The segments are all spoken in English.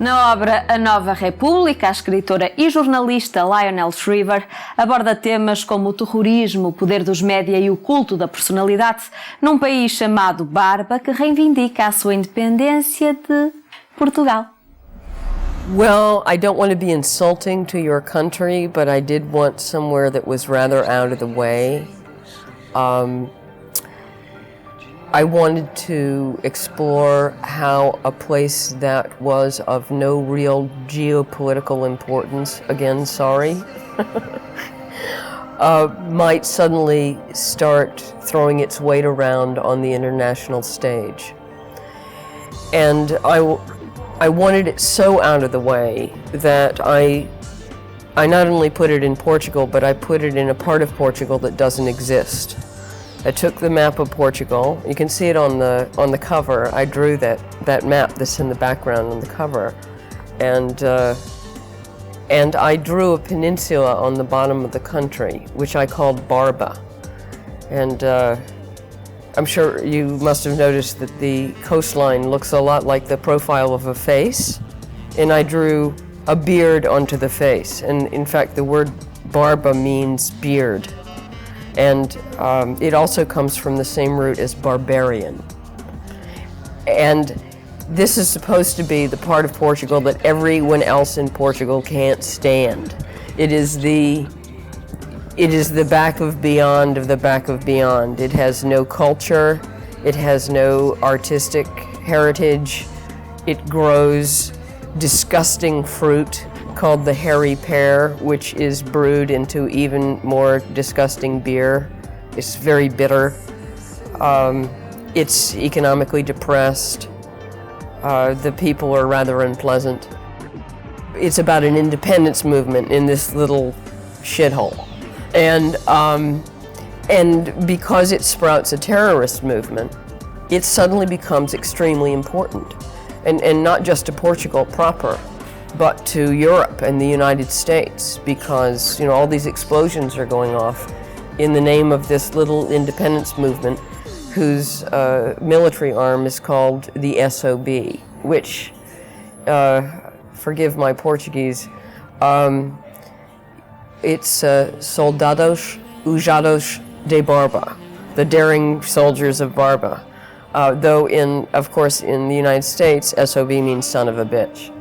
Na obra A Nova República, a escritora e jornalista Lionel Shriver aborda temas como o terrorismo, o poder dos média e o culto da personalidade num país chamado Barba, que reivindica a sua independência de Portugal. Well, I don't want to be insulting to your country, but I did want somewhere that was rather out of the way. I wanted to explore how a place that was of no real geopolitical importance, again, sorry, might suddenly start throwing its weight around on the international stage. And I wanted it so out of the way that I not only put it in Portugal, but I put it in a part of Portugal that doesn't exist. I took the map of Portugal. You can see it on the cover. I drew that map that's in the background on the cover, and I drew a peninsula on the bottom of the country, which I called Barba. And I'm sure you must have noticed that the coastline looks a lot like the profile of a face, and I drew a beard onto the face. And in fact, the word Barba means beard. And it also comes from the same root as barbarian. And this is supposed to be the part of Portugal that everyone else in Portugal can't stand. It is the back of beyond of the back of beyond. It has no culture, it has no artistic heritage, it grows disgusting fruit called the hairy pear, which is brewed into even more disgusting beer. It's very bitter. It's economically depressed. The people are rather unpleasant. It's about an independence movement in this little shithole. And because it sprouts a terrorist movement, it suddenly becomes extremely important. And not just to Portugal proper, but to Europe and the United States, because all these explosions are going off in the name of this little independence movement whose military arm is called the SOB, which, forgive my Portuguese, it's Soldados Usados de Barba, the daring soldiers of Barba. Though of course in the United States, SOB means son of a bitch.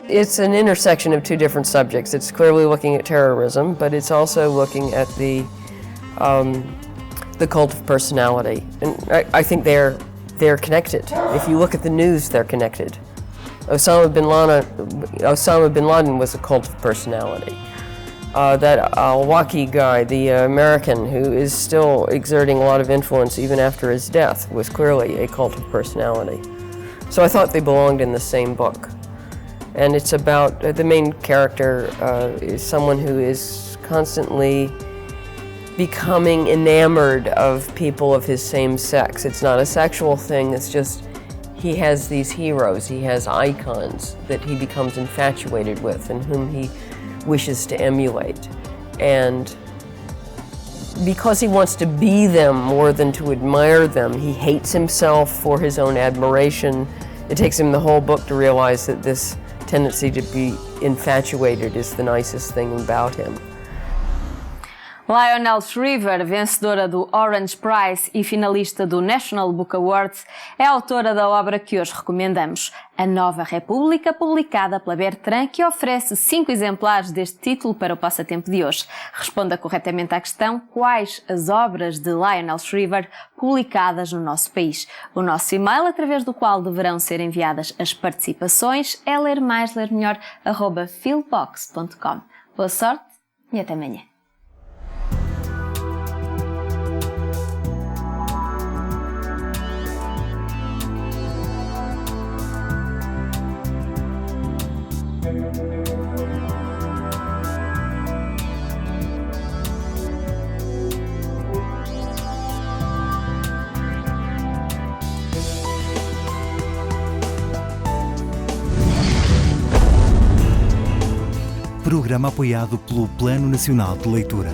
It's an intersection of two different subjects. It's clearly looking at terrorism, but it's also looking at the cult of personality. And I think they're connected. If you look at the news, they're connected. Osama bin Laden was a cult of personality. That al-Awlaki guy, the American who is still exerting a lot of influence even after his death, was clearly a cult of personality. So I thought they belonged in the same book. And it's about, the main character is someone who is constantly becoming enamored of people of his same sex. It's not a sexual thing, it's just he has these heroes, he has icons that he becomes infatuated with and whom he wishes to emulate. And because he wants to be them more than to admire them, he hates himself for his own admiration. It takes him the whole book to realize that this tendency to be infatuated is the nicest thing about him. Lionel Shriver, vencedora do Orange Prize e finalista do National Book Award, é autora da obra que hoje recomendamos, A Nova República, publicada pela Bertrand, que oferece 5 exemplares deste título para o passatempo de hoje. Responda corretamente à questão: quais as obras de Lionel Shriver publicadas no nosso país? O nosso e-mail, através do qual deverão ser enviadas as participações, é lermais@philbox.com. Boa sorte e até amanhã. Programa apoiado pelo Plano Nacional de Leitura.